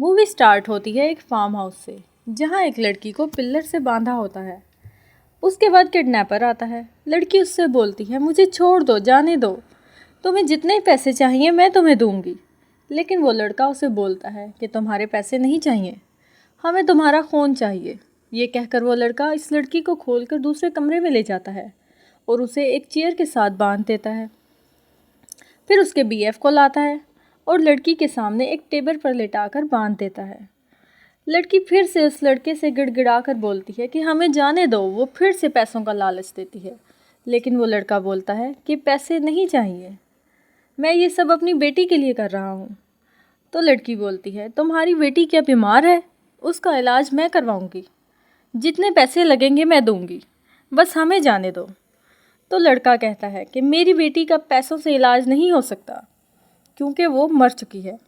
Movie start होती है एक फार्म हाउस से, जहाँ एक लड़की को पिल्लर से बांधा होता है। उसके बाद किडनैपर आता है। लड़की उससे बोलती है, मुझे छोड़ दो, जाने दो, तुम्हें जितने पैसे चाहिए मैं तुम्हें दूंगी। लेकिन वो लड़का उसे बोलता है कि तुम्हारे पैसे नहीं चाहिए, हमें तुम्हारा खून चाहिए। ये कहकर वो लड़का इस लड़की को खोलकर दूसरे कमरे में ले जाता है और उसे एक चेयर के साथ बांध देता है। फिर उसके बीएफ को लाता है और लड़की के सामने एक टेबल पर लेटाकर बांध देता है। लड़की फिर से उस लड़के से गिड़गिड़ा कर बोलती है कि हमें जाने दो। वो फिर से पैसों का लालच देती है, लेकिन वो लड़का बोलता है कि पैसे नहीं चाहिए, मैं ये सब अपनी बेटी के लिए कर रहा हूँ। तो लड़की बोलती है, तुम्हारी बेटी क्या बीमार है? उसका इलाज मैं करवाऊँगी, जितने पैसे लगेंगे मैं दूँगी, बस हमें जाने दो। तो लड़का कहता है कि मेरी बेटी का पैसों से इलाज नहीं हो सकता, क्योंकि वो मर चुकी है।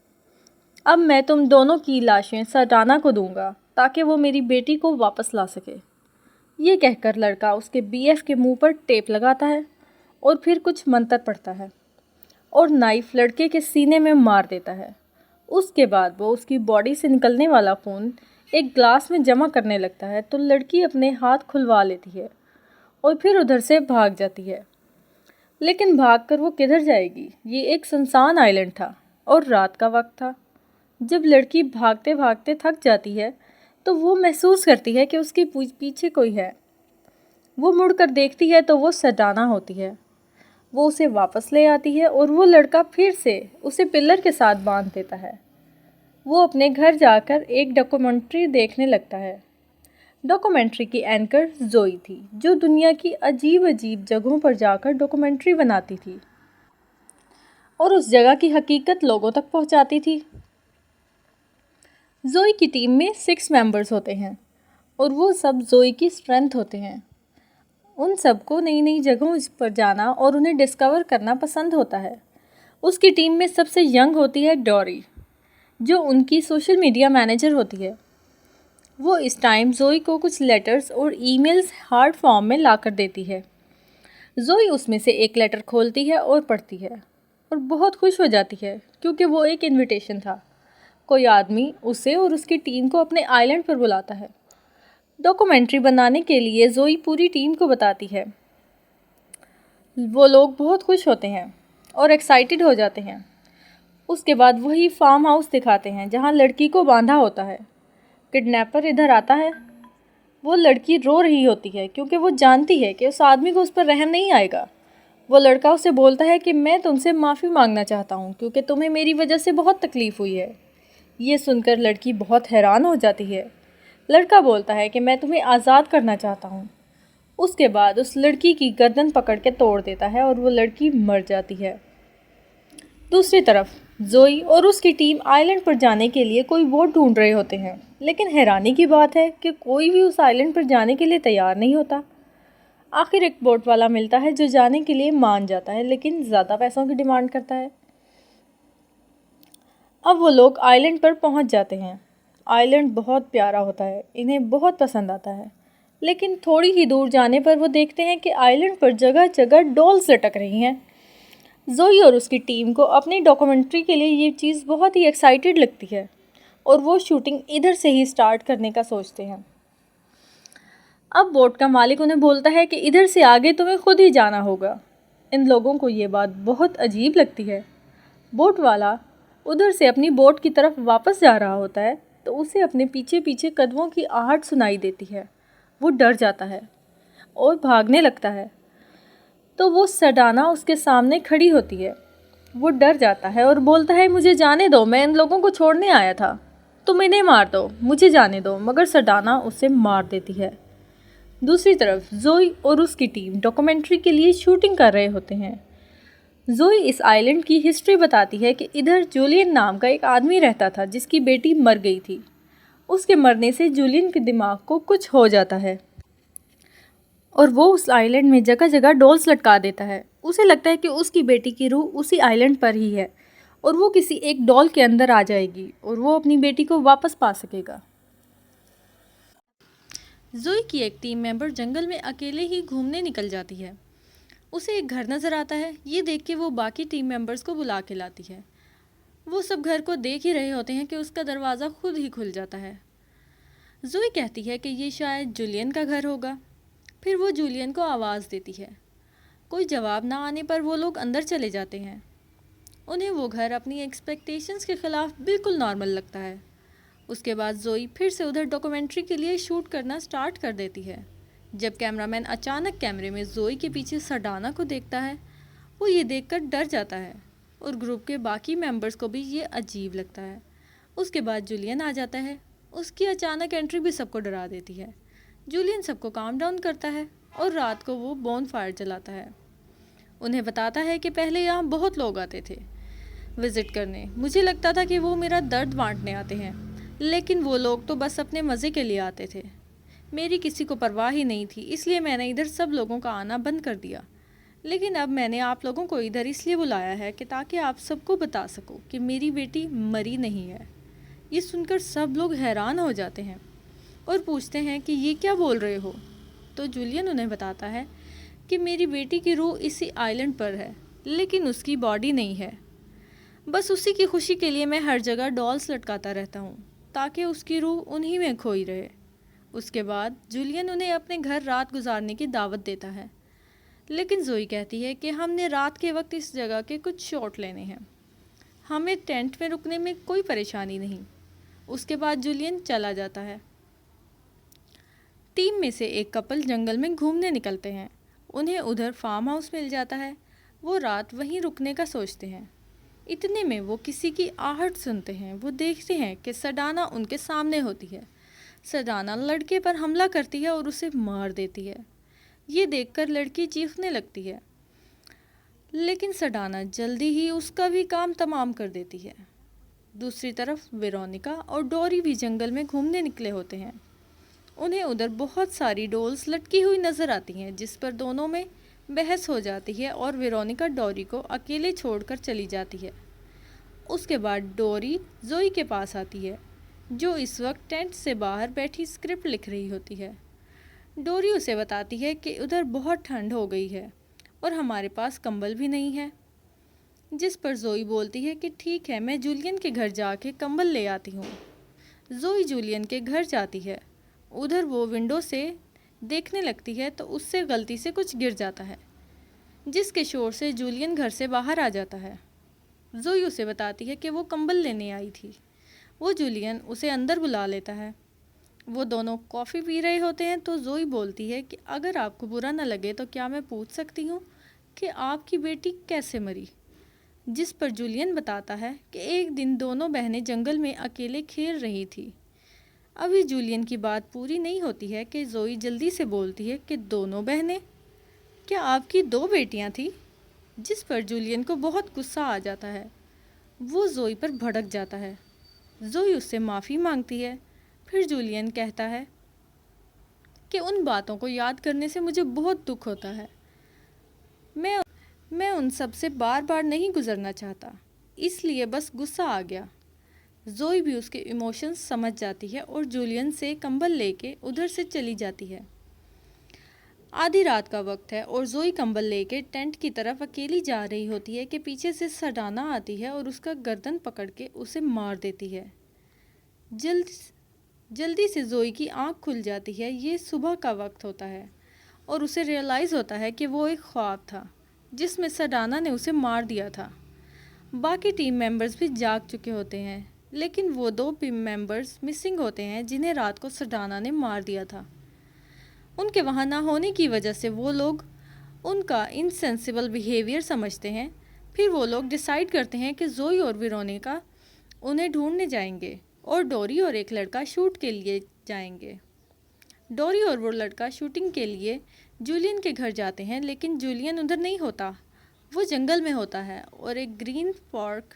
अब मैं तुम दोनों की लाशें सटाना को दूंगा ताकि वो मेरी बेटी को वापस ला सके। ये कहकर लड़का उसके बीएफ के मुंह पर टेप लगाता है और फिर कुछ मंत्र पढ़ता है और नाइफ लड़के के सीने में मार देता है। उसके बाद वो उसकी बॉडी से निकलने वाला खून एक ग्लास में जमा करने लगता है। तो लड़की अपने हाथ खुलवा लेती है और फिर उधर से भाग जाती है। लेकिन भागकर वो किधर जाएगी? ये एक सुनसान आइलैंड था और रात का वक्त था। जब लड़की भागते भागते थक जाती है तो वो महसूस करती है कि उसके पीछे कोई है। वो मुड़कर देखती है तो वो सडाना होती है। वो उसे वापस ले आती है और वो लड़का फिर से उसे पिलर के साथ बांध देता है। वो अपने घर जाकर एक डॉक्यूमेंट्री देखने लगता है। डॉक्यूमेंट्री की एंकर जोई थी, जो दुनिया की अजीब अजीब जगहों पर जाकर डॉक्यूमेंट्री बनाती थी और उस जगह की हकीकत लोगों तक पहुंचाती थी। जोई की टीम में 6 मेंबर्स होते हैं और वो सब जोई की स्ट्रेंथ होते हैं। उन सबको नई नई जगहों पर जाना और उन्हें डिस्कवर करना पसंद होता है। उसकी टीम में सबसे यंग होती है डोरी, जो उनकी सोशल मीडिया मैनेजर होती है। वो इस टाइम जोई को कुछ लेटर्स और ईमेल्स हार्ड फॉर्म में ला कर देती है। जोई उसमें से एक लेटर खोलती है और पढ़ती है और बहुत खुश हो जाती है, क्योंकि वो एक इनविटेशन था। कोई आदमी उसे और उसकी टीम को अपने आइलैंड पर बुलाता है। डॉक्यूमेंट्री बनाने के लिए जोई पूरी टीम को बताती है। वो लोग बहुत खुश होते हैं और एक्साइटेड हो जाते हैं। उसके बाद वही फार्म हाउस दिखाते हैं जहां लड़की को बांधा होता है। किडनैपर इधर आता है। वो लड़की रो रही होती है क्योंकि वो जानती है कि उस आदमी को उस पर रहम नहीं आएगा। वो लड़का उसे बोलता है कि मैं तुमसे माफ़ी मांगना चाहता हूँ क्योंकि तुम्हें मेरी वजह से बहुत तकलीफ़ हुई है। ये सुनकर लड़की बहुत हैरान हो जाती है। लड़का बोलता है कि मैं तुम्हें आज़ाद करना चाहता हूँ। उसके बाद उस लड़की की गर्दन पकड़ के तोड़ देता है और वो लड़की मर जाती है। दूसरी तरफ जोई और उसकी टीम आइलैंड पर जाने के लिए कोई बोट ढूंढ रहे होते हैं, लेकिन हैरानी की बात है कि कोई भी उस आइलैंड पर जाने के लिए तैयार नहीं होता। आखिर एक बोट वाला मिलता है जो जाने के लिए मान जाता है, लेकिन ज़्यादा पैसों की डिमांड करता है। अब वो लोग आइलैंड पर पहुंच जाते हैं। आइलैंड बहुत प्यारा होता है, इन्हें बहुत पसंद आता है। लेकिन थोड़ी ही दूर जाने पर वो देखते हैं कि आइलैंड पर जगह जगह डॉल्स लटक रही हैं। जोई और उसकी टीम को अपनी डॉक्यूमेंट्री के लिए ये चीज़ बहुत ही एक्साइटेड लगती है और वो शूटिंग इधर से ही स्टार्ट करने का सोचते हैं। अब बोट का मालिक उन्हें बोलता है कि इधर से आगे तुम्हें खुद ही जाना होगा। इन लोगों को ये बात बहुत अजीब लगती है। बोट वाला उधर से अपनी बोट की तरफ वापस जा रहा होता है तो उसे अपने पीछे पीछे कदमों की आहट सुनाई देती है। वो डर जाता है और भागने लगता है। तो वो सडाना उसके सामने खड़ी होती है। वो डर जाता है और बोलता है, मुझे जाने दो, मैं इन लोगों को छोड़ने आया था, तुम इन्हें मार दो, मुझे जाने दो। मगर सडाना उसे मार देती है। दूसरी तरफ जोई और उसकी टीम डॉक्यूमेंट्री के लिए शूटिंग कर रहे होते हैं। जोई इस आइलैंड की हिस्ट्री बताती है कि इधर जूलियन नाम का एक आदमी रहता था जिसकी बेटी मर गई थी। उसके मरने से जूलियन के दिमाग को कुछ हो जाता है और वो उस आइलैंड में जगह जगह डॉल्स लटका देता है। उसे लगता है कि उसकी बेटी की रूह उसी आइलैंड पर ही है और वो किसी एक डॉल के अंदर आ जाएगी और वो अपनी बेटी को वापस पा सकेगा। जोई की एक टीम मेंबर जंगल में अकेले ही घूमने निकल जाती है। उसे एक घर नज़र आता है। ये देख के वो बाकी टीम मेंबर्स को बुला के लाती है। वो सब घर को देख ही रहे होते हैं कि उसका दरवाज़ा खुद ही खुल जाता है। ज़ोई कहती है कि ये शायद जूलियन का घर होगा। फिर वो जूलियन को आवाज़ देती है। कोई जवाब ना आने पर वो लोग अंदर चले जाते हैं। उन्हें वो घर अपनी एक्सपेक्टेशंस के ख़िलाफ़ बिल्कुल नॉर्मल लगता है। उसके बाद ज़ोई फिर से उधर डॉक्यूमेंट्री के लिए शूट करना स्टार्ट कर देती है। जब कैमरामैन अचानक कैमरे में ज़ोई के पीछे सरडाना को देखता है, वो ये देखकर डर जाता है और ग्रुप के बाकी मेंबर्स को भी ये अजीब लगता है। उसके बाद जूलियन आ जाता है। उसकी अचानक एंट्री भी सबको डरा देती है। जूलियन सबको काम डाउन करता है और रात को वो बोन फायर जलाता है। उन्हें बताता है कि पहले यहाँ बहुत लोग आते थे विज़िट करने। मुझे लगता था कि वो मेरा दर्द बांटने आते हैं, लेकिन वो लोग तो बस अपने मज़े के लिए आते थे। मेरी किसी को परवाह ही नहीं थी, इसलिए मैंने इधर सब लोगों का आना बंद कर दिया। लेकिन अब मैंने आप लोगों को इधर इसलिए बुलाया है कि ताकि आप सबको बता सकूं कि मेरी बेटी मरी नहीं है। ये सुनकर सब लोग हैरान हो जाते हैं और पूछते हैं कि ये क्या बोल रहे हो। तो जूलियन उन्हें बताता है कि मेरी बेटी की रूह इसी आइलैंड पर है, लेकिन उसकी बॉडी नहीं है। बस उसी की खुशी के लिए मैं हर जगह डॉल्स लटकाता रहता हूँ ताकि उसकी रूह उन्हीं में खोई रहे। उसके बाद जूलियन उन्हें अपने घर रात गुजारने की दावत देता है, लेकिन ज़ोई कहती है कि हमने रात के वक्त इस जगह के कुछ शॉट लेने हैं। हमें टेंट में रुकने में कोई परेशानी नहीं। उसके बाद जूलियन चला जाता है। टीम में से एक कपल जंगल में घूमने निकलते हैं। उन्हें उधर फार्म हाउस मिल जाता है। वो रात वहीं रुकने का सोचते हैं। इतने में वो किसी की आहट सुनते हैं। वो देखते हैं कि सरडाना उनके सामने होती है। सरडाना लड़के पर हमला करती है और उसे मार देती है। ये देखकर लड़की चीखने लगती है, लेकिन सरडाना जल्दी ही उसका भी काम तमाम कर देती है। दूसरी तरफ वेरोनिका और डोरी भी जंगल में घूमने निकले होते हैं। उन्हें उधर बहुत सारी डॉल्स लटकी हुई नज़र आती हैं, जिस पर दोनों में बहस हो जाती है और वेरोनिका डोरी को अकेले छोड़कर चली जाती है। उसके बाद डोरी ज़ोई के पास आती है, जो इस वक्त टेंट से बाहर बैठी स्क्रिप्ट लिख रही होती है। डोरी उसे बताती है कि उधर बहुत ठंड हो गई है और हमारे पास कंबल भी नहीं है, जिस पर ज़ोई बोलती है कि ठीक है, मैं जूलियन के घर जाके कंबल ले आती हूँ। ज़ोई जूलियन के घर जाती है। उधर वो विंडो से देखने लगती है तो उससे गलती से कुछ गिर जाता है, जिसके शोर से जूलियन घर से बाहर आ जाता है। ज़ोई उसे बताती है कि वो कंबल लेने आई थी। वो जूलियन उसे अंदर बुला लेता है। वो दोनों कॉफ़ी पी रहे होते हैं तो ज़ोई बोलती है कि अगर आपको बुरा न लगे तो क्या मैं पूछ सकती हूँ कि आपकी बेटी कैसे मरी। जिस पर जूलियन बताता है कि एक दिन दोनों बहनें जंगल में अकेले खेल रही थी। अभी जूलियन की बात पूरी नहीं होती है कि ज़ोई जल्दी से बोलती है कि दोनों बहनें, क्या आपकी दो बेटियां थी? जिस पर जूलियन को बहुत गुस्सा आ जाता है। वो ज़ोई पर भड़क जाता है। ज़ोई उससे माफ़ी मांगती है। फिर जूलियन कहता है कि उन बातों को याद करने से मुझे बहुत दुख होता है। मैं उन सब से बार बार नहीं गुजरना चाहता, इसलिए बस गुस्सा आ गया। ज़ोई भी उसके इमोशंस समझ जाती है और जूलियन से कंबल लेके उधर से चली जाती है। आधी रात का वक्त है और ज़ोई कंबल लेके टेंट की तरफ अकेली जा रही होती है कि पीछे से सरडाना आती है और उसका गर्दन पकड़ के उसे मार देती है। जल्दी से ज़ोई की आंख खुल जाती है। ये सुबह का वक्त होता है और उसे रियलाइज़ होता है कि वो एक ख्वाब था जिसमें सरडाना ने उसे मार दिया था। बाकी टीम मेंबर्स भी जाग चुके होते हैं, लेकिन वो दो टीम मेंबर्स मिसिंग होते हैं जिन्हें रात को सरडाना ने मार दिया था। उनके वहाँ ना होने की वजह से वो लोग उनका इनसेंसिबल बिहेवियर समझते हैं। फिर वो लोग डिसाइड करते हैं कि ज़ोई और वेरोनिका उन्हें ढूंढने जाएंगे और डोरी और एक लड़का शूट के लिए जाएंगे। डोरी और वो लड़का शूटिंग के लिए जूलियन के घर जाते हैं, लेकिन जूलियन उधर नहीं होता। वो जंगल में होता है और एक ग्रीन फॉर्क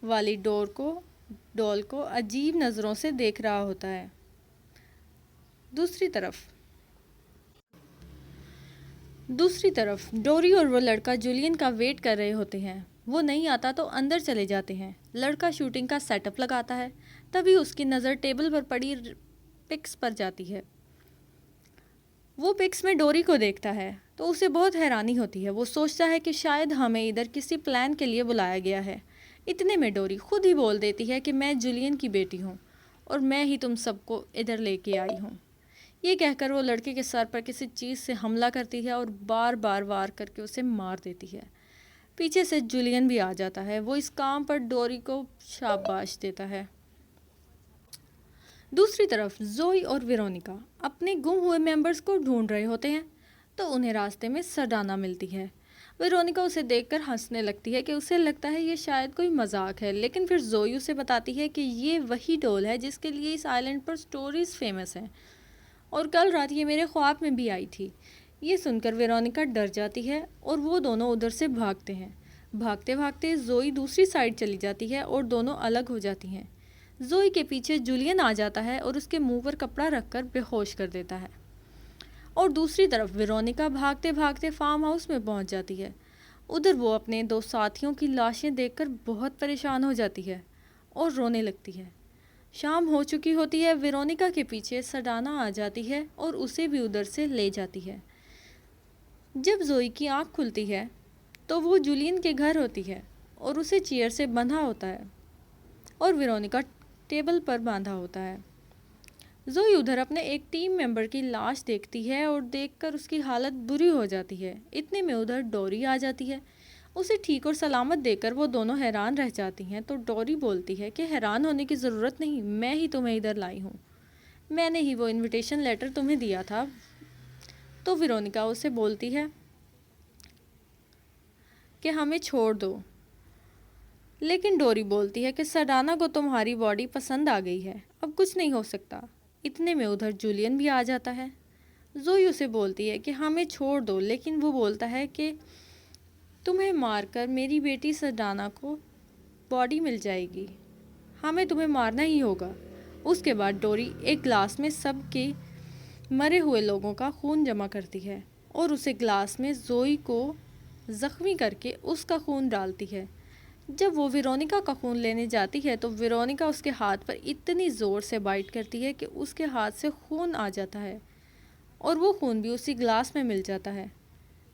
वाली डॉल को अजीब नज़रों से देख रहा होता है। दूसरी तरफ डोरी और वो लड़का जूलियन का वेट कर रहे होते हैं। वो नहीं आता तो अंदर चले जाते हैं। लड़का शूटिंग का सेटअप लगाता है। तभी उसकी नज़र टेबल पर पड़ी पिक्स पर जाती है। वो पिक्स में डोरी को देखता है तो उसे बहुत हैरानी होती है। वो सोचता है कि शायद हमें इधर किसी प्लान के लिए बुलाया गया है, इतने में डोरी खुद ही बोल देती है कि मैं जुलियन की बेटी हूँ और मैं ही तुम सबको इधर लेके आई हूँ। ये कहकर वो लड़के के सर पर किसी चीज़ से हमला करती है और बार बार वार करके उसे मार देती है। पीछे से जुलियन भी आ जाता है। वो इस काम पर डोरी को शाबाश देता है। दूसरी तरफ जोई और वेरोनिका अपने गुम हुए मेंबर्स को ढूंढ रहे होते हैं तो उन्हें रास्ते में सरडाना मिलती है। वेरोनिका उसे देखकर हंसने लगती है कि उसे लगता है ये शायद कोई मजाक है, लेकिन फिर जोई उसे बताती है कि ये वही डॉल है जिसके लिए इस आइलैंड पर स्टोरीज फेमस हैं और कल रात ये मेरे ख्वाब में भी आई थी। ये सुनकर वेरोनिका डर जाती है और वो दोनों उधर से भागते हैं। भागते भागते जोई दूसरी साइड चली जाती है और दोनों अलग हो जाती हैं। जोई के पीछे जुलियन आ जाता है और उसके मुंह पर कपड़ा रखकर बेहोश कर देता है और दूसरी तरफ वेरोनिका भागते भागते फार्म हाउस में पहुंच जाती है। उधर वो अपने दो साथियों की लाशें देखकर बहुत परेशान हो जाती है और रोने लगती है। शाम हो चुकी होती है। वेरोनिका के पीछे सरडाना आ जाती है और उसे भी उधर से ले जाती है। जब जोई की आंख खुलती है तो वो जुलियन के घर होती है और उसे चेयर से बंधा होता है और वेरोनिका टेबल पर बांधा होता है। जोई उधर अपने एक टीम मेंबर की लाश देखती है और देखकर उसकी हालत बुरी हो जाती है। इतने में उधर डोरी आ जाती है। उसे ठीक और सलामत देखकर वो दोनों हैरान रह जाती हैं तो डोरी बोलती है कि हैरान होने की ज़रूरत नहीं, मैं ही तुम्हें इधर लाई हूँ, मैंने ही वो इनविटेशन लेटर तुम्हें दिया था। तो वेरोनिका उसे बोलती है कि हमें छोड़ दो, लेकिन डोरी बोलती है कि सरडाना को तुम्हारी बॉडी पसंद आ गई है, अब कुछ नहीं हो सकता। इतने में उधर जुलियन भी आ जाता है। जोई उसे बोलती है कि हमें छोड़ दो, लेकिन वो बोलता है कि तुम्हें मारकर मेरी बेटी सरडाना को बॉडी मिल जाएगी, हमें तुम्हें मारना ही होगा। उसके बाद डोरी एक ग्लास में सबके मरे हुए लोगों का खून जमा करती है और उसे ग्लास में जोई को ज़ख्मी करके उसका खून डालती है। जब वो वेरोनिका का खून लेने जाती है तो वेरोनिका उसके हाथ पर इतनी ज़ोर से बाइट करती है कि उसके हाथ से खून आ जाता है और वो खून भी उसी ग्लास में मिल जाता है,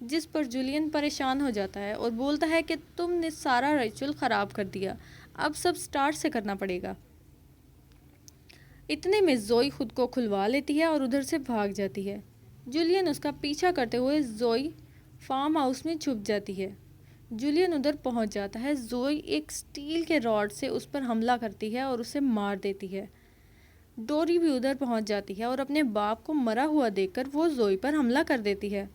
जिस पर जुलियन परेशान हो जाता है और बोलता है कि तुमने सारा रिचुअल ख़राब कर दिया, अब सब स्टार्ट से करना पड़ेगा। इतने में जोई खुद को खुलवा लेती है और उधर से भाग जाती है। जुलियन उसका पीछा करते हुए जोई फार्म हाउस में छुप जाती है। जुलियन उधर पहुंच जाता है। जोई एक स्टील के रॉड से उस पर हमला करती है और उसे मार देती है। डोरी भी उधर पहुंच जाती है और अपने बाप को मरा हुआ देखकर वो जोई पर हमला कर देती है,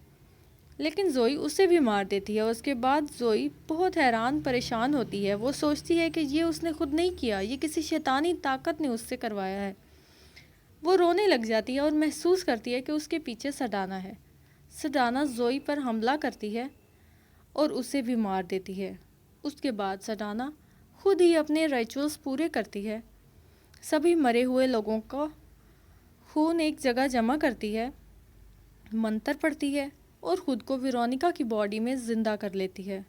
लेकिन जोई उसे भी मार देती है। उसके बाद जोई बहुत हैरान परेशान होती है। वो सोचती है कि ये उसने खुद नहीं किया, ये किसी शैतानी ताकत ने उससे करवाया है। वो रोने लग जाती है और महसूस करती है कि उसके पीछे सरडाना है। सरडाना जोई पर हमला करती है और उसे भी मार देती है। उसके बाद सरडाना खुद ही अपने रिचुअल्स पूरे करती है। सभी मरे हुए लोगों का खून एक जगह जमा करती है, मंत्र पढ़ती है और ख़ुद को वेरोनिका की बॉडी में ज़िंदा कर लेती है।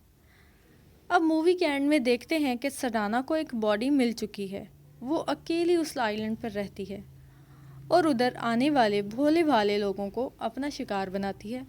अब मूवी के एंड में देखते हैं कि सरडाना को एक बॉडी मिल चुकी है। वो अकेली उस आइलैंड पर रहती है और उधर आने वाले भोले भाले लोगों को अपना शिकार बनाती है।